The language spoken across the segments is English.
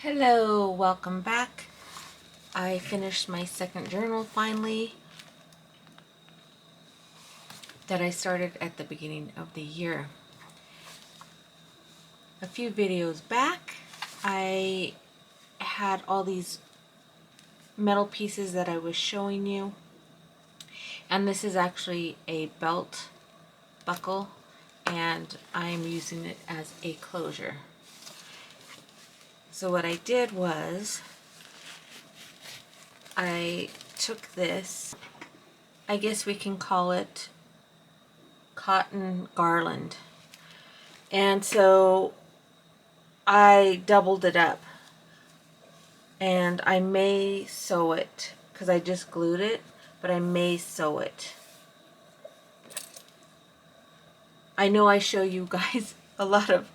Hello, welcome back. I finished my second journal finally that I started at the beginning of the year. A few videos back, I had all these metal pieces that I was showing you, and this is actually a belt buckle, and I'm using it as a closure. So what I did was I took this, I guess we can call it cotton garland, and so I doubled it up, and I may sew it because I just glued it, but I may sew it. I know I show you guys a lot of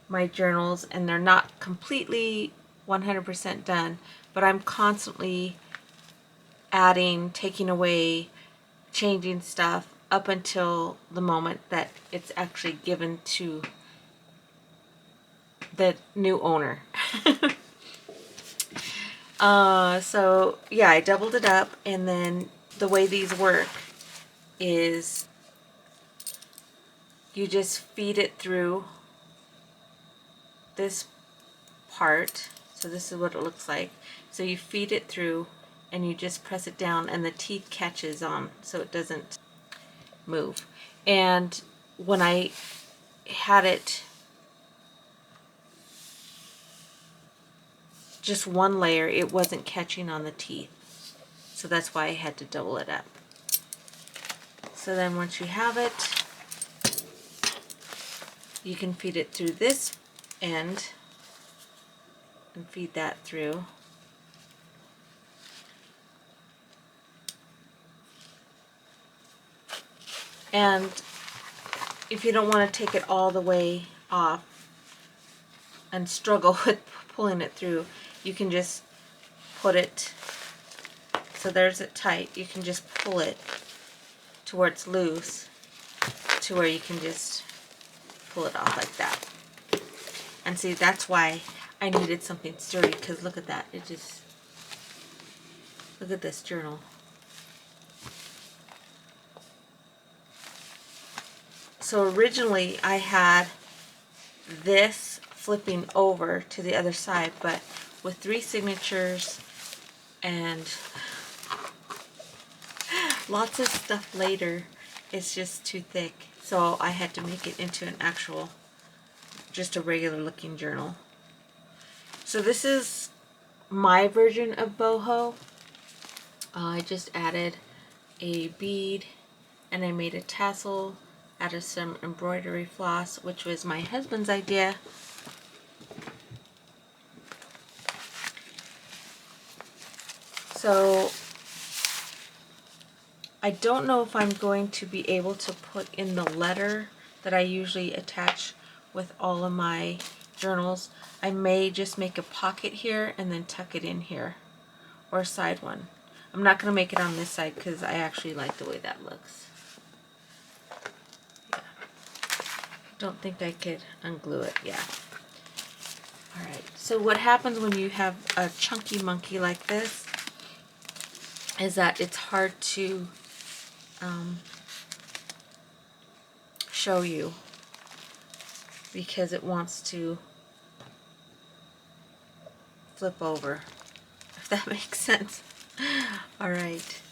my journals and they're not completely 100% done, but I'm constantly adding, taking away, changing stuff up until the moment that it's actually given to the new owner. So yeah, I doubled it up, and then the way these work is you just feed it through this part. So this is what it looks like. So you feed it through and you just press it down, and the teeth catches on so it doesn't move. And when I had it just one layer, it wasn't catching on the teeth. So that's why I had to double it up. So then once you have it, you can feed it through this end and feed that through. And if you don't want to take it all the way off and struggle with pulling it through, you can just put it, so there's it tight, you can just pull it to where it's loose, to where you can just pull it off like that. And see, that's why I needed something sturdy, because look at that, it just, look at this journal. So originally I had this flipping over to the other side, but with 3 signatures and lots of stuff later, it's just too thick. So I had to make it into an actual, just a regular looking journal. So this is my version of boho. I just added a bead and I made a tassel, added some embroidery floss, which was my husband's idea. So I don't know if I'm going to be able to put in the letter that I usually attach with all of my journals. I may just make a pocket here and then tuck it in here, or a side one. I'm not going to make it on this side because I actually like the way that looks. Yeah. Don't think I could unglue it. Yeah. Alright, so what happens when you have a chunky monkey like this is that it's hard to show you because it wants to flip over, if that makes sense. Alright.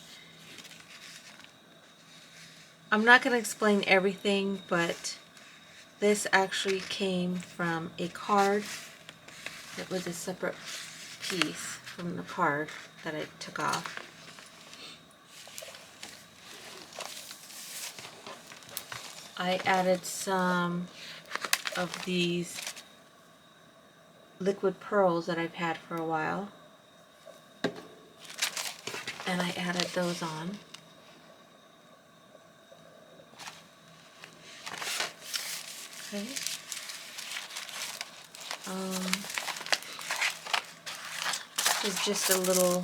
I'm not going to explain everything, but this actually came from a card. It was a separate piece from the card that I took off. I added some of these liquid pearls that I've had for a while, and I added those on. Okay. This is just a little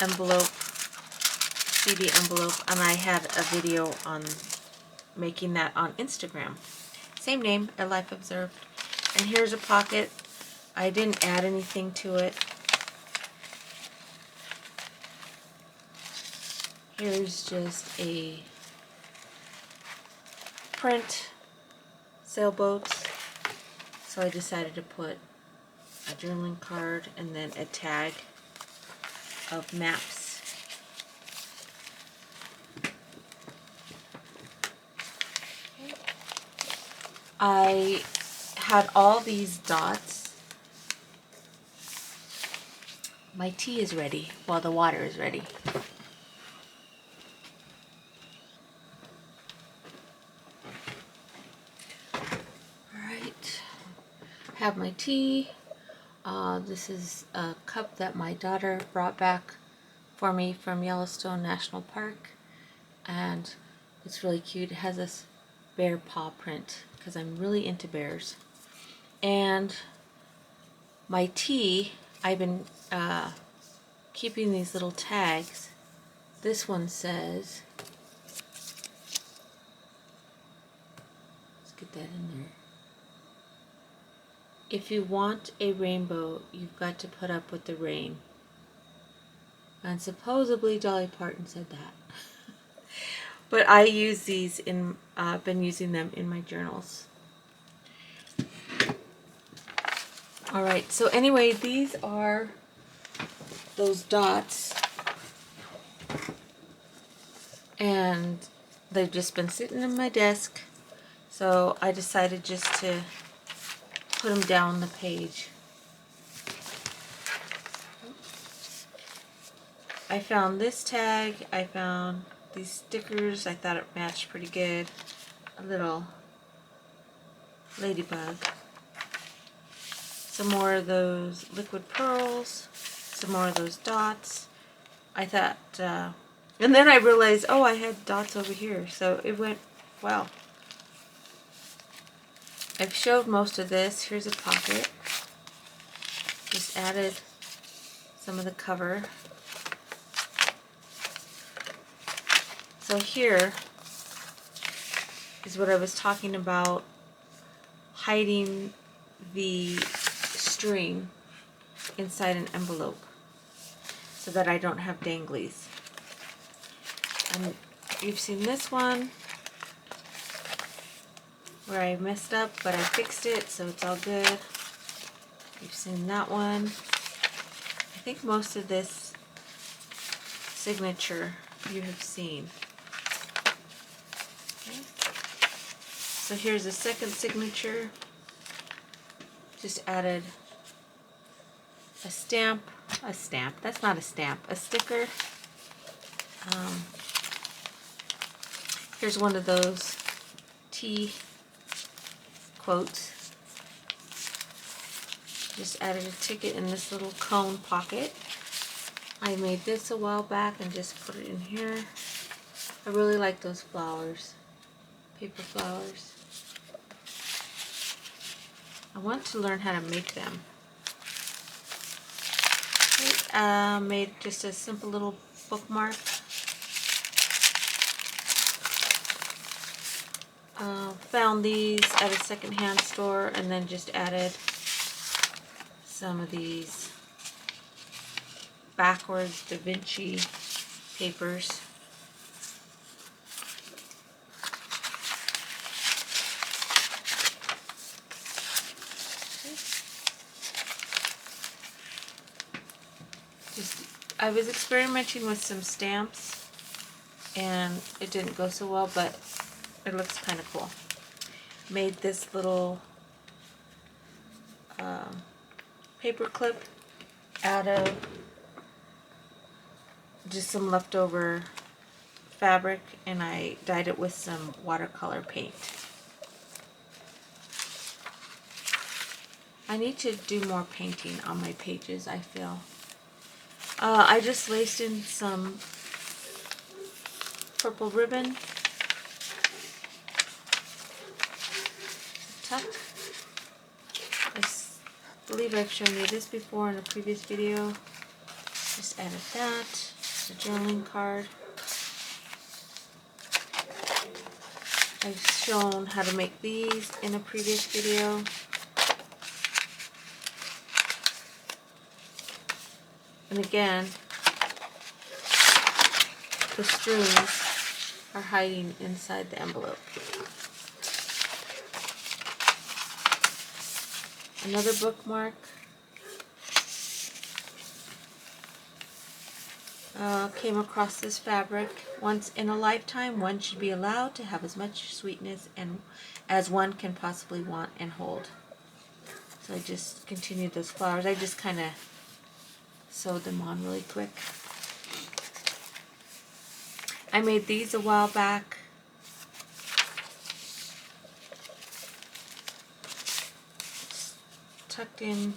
envelope, CD envelope, and I had a video on making that on Instagram. Same name, A Life Observed. And here's a pocket. I didn't add anything to it. Here's just a print, sailboats. So I decided to put a journaling card and then a tag of maps. I had all these dots. My tea is ready while the water is ready. Alright, have my tea. This is a cup that my daughter brought back for me from Yellowstone National Park, and it's really cute. It has this bear paw print because I'm really into bears. And my tea, I've been keeping these little tags. This one says, let's get that in there. If you want a rainbow, you've got to put up with the rain. And supposedly Dolly Parton said that. But I use these in, been using them in my journals. Alright, so anyway, these are those dots. And they've just been sitting in my desk. So I decided just to put them down the page. I found this tag. I found these stickers. I thought it matched pretty good. A little ladybug. Some more of those liquid pearls. Some more of those dots. I thought, and then I realized, oh, I had dots over here. So it went well. I've showed most of this. Here's a pocket. Just added some of the cover. So here is what I was talking about, hiding the string inside an envelope so that I don't have danglies. And you've seen this one where I messed up, but I fixed it, so it's all good. You've seen that one. I think most of this signature you have seen. Okay. So here's a second signature. Just added a stamp, that's not a stamp, a sticker. Here's one of those tea quotes. Just added a ticket in this little cone pocket. I made this a while back and just put it in here. I really like those flowers, paper flowers. I want to learn how to make them. Okay, made just a simple little bookmark. Found these at a secondhand store and then just added some of these backwards Da Vinci papers. I was experimenting with some stamps and it didn't go so well, but it looks kind of cool. Made this little paper clip out of just some leftover fabric, and I dyed it with some watercolor paint. I need to do more painting on my pages, I feel. I just laced in some purple ribbon. Tucked. I believe I've shown you this before in a previous video. Just added that. The journaling card. I've shown how to make these in a previous video. And again, the strings are hiding inside the envelope. Another bookmark. Came across this fabric. Once in a lifetime, one should be allowed to have as much sweetness and as one can possibly want and hold. So I just continued those flowers. I just kind of sewed them on really quick. I made these a while back. Tucked in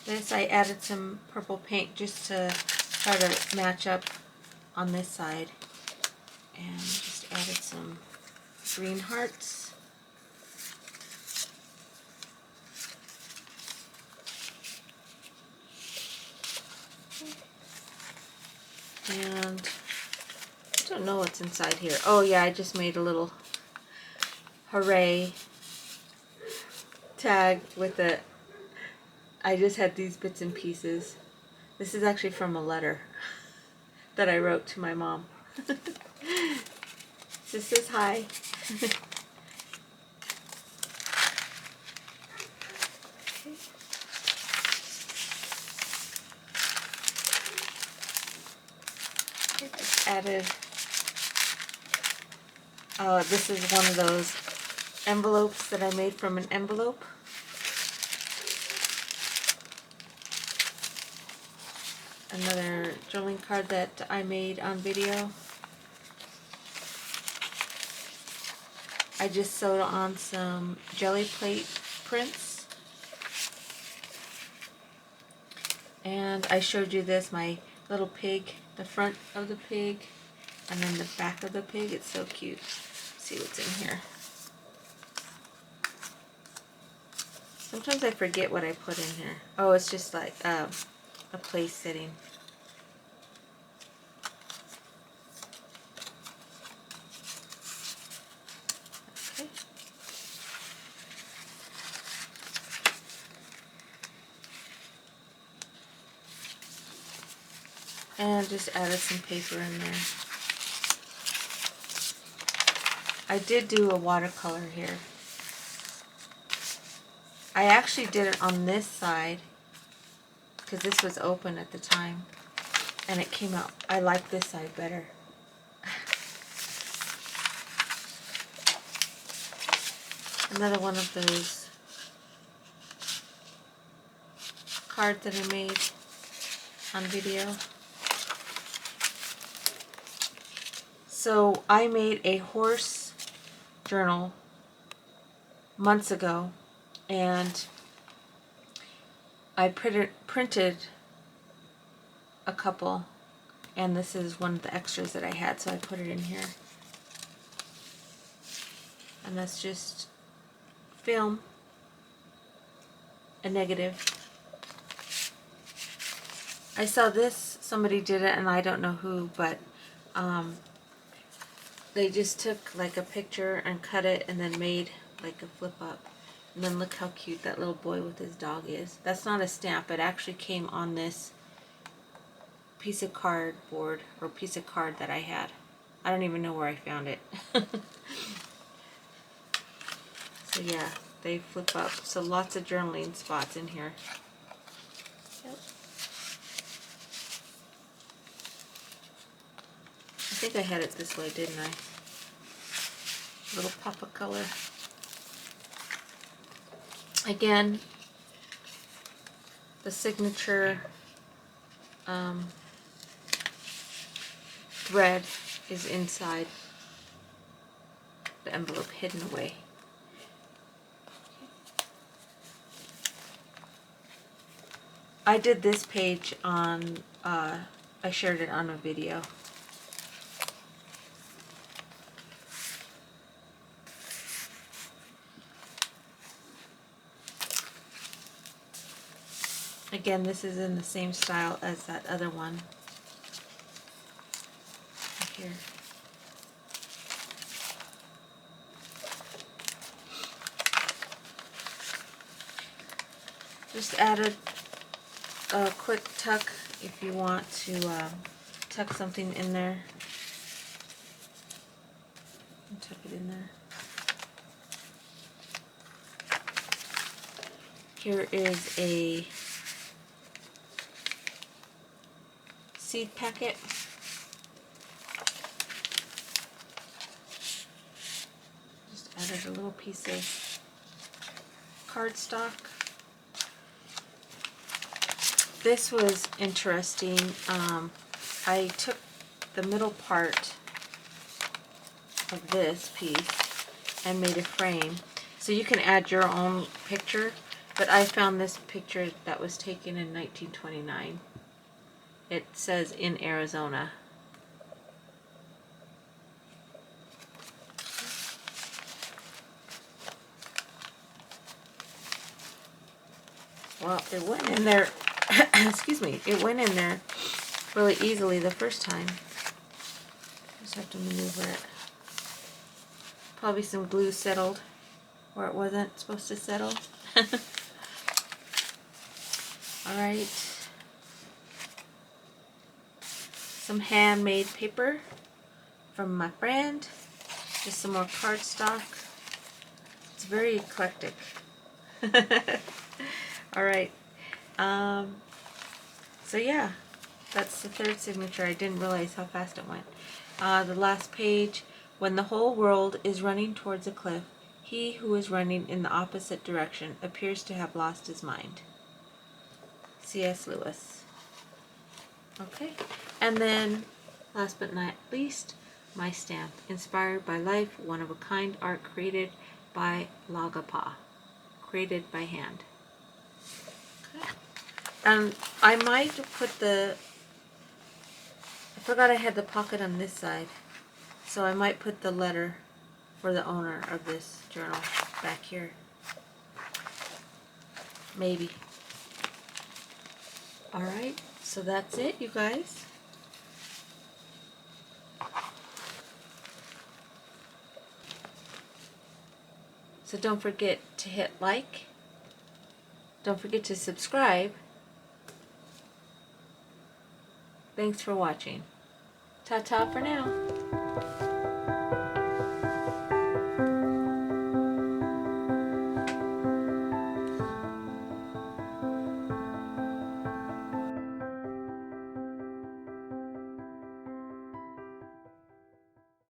this. I added some purple paint just to try to match up on this side, and just added some green hearts. And I don't know what's inside here. Oh yeah, I just made a little hooray tag with it. I just had these bits and pieces. This is actually from a letter that I wrote to my mom. This says hi. I just added, this is one of those envelopes that I made from an envelope. Another journaling card that I made on video. I just sewed on some jelly plate prints. And I showed you this, my little pig, the front of the pig, and then the back of the pig. It's so cute. Let's see what's in here. Sometimes I forget what I put in here. Oh, it's just like a place setting. Okay. And just added some paper in there. I did do a watercolor here. I actually did it on this side because this was open at the time, and it came out. I like this side better. Another one of those cards that I made on video. So I made a horse journal months ago, and I printed a couple, and this is one of the extras that I had, so I put it in here. And that's just film, a negative. I saw this, somebody did it, and I don't know who, but they just took like a picture and cut it and then made like a flip up. And then look how cute that little boy with his dog is. That's not a stamp. It actually came on this piece of cardboard or piece of card that I had. I don't even know where I found it. So yeah, they flip up. So lots of journaling spots in here. Yep. I think I had it this way, didn't I? Little pop of color. Again, the signature thread is inside the envelope, hidden away. I did this page on, I shared it on a video. Again, this is in the same style as that other one. Here. Just added a quick tuck if you want to tuck something in there, tuck it in there. Here is a seed packet. Just added a little piece of cardstock. This was interesting. I took the middle part of this piece and made a frame. So you can add your own picture, but I found this picture that was taken in 1929. It says in Arizona. Well, it went in there, excuse me, it went in there really easily the first time. Just have to maneuver it. Probably some glue settled where it wasn't supposed to settle. Alright. Some handmade paper from my friend. Just some more cardstock. It's very eclectic. Alright. So yeah, that's the third signature. I didn't realize how fast it went. The last page. When the whole world is running towards a cliff, he who is running in the opposite direction appears to have lost his mind. C.S. Lewis. Okay. And then, last but not least, my stamp. Inspired by life, one-of-a-kind art created by Lagapa. Created by hand. Okay. And I might put I forgot I had the pocket on this side. So I might put the letter for the owner of this journal back here. Maybe. Alright, so that's it, you guys. So don't forget to hit like. Don't forget to subscribe. Thanks for watching. Ta-ta for now.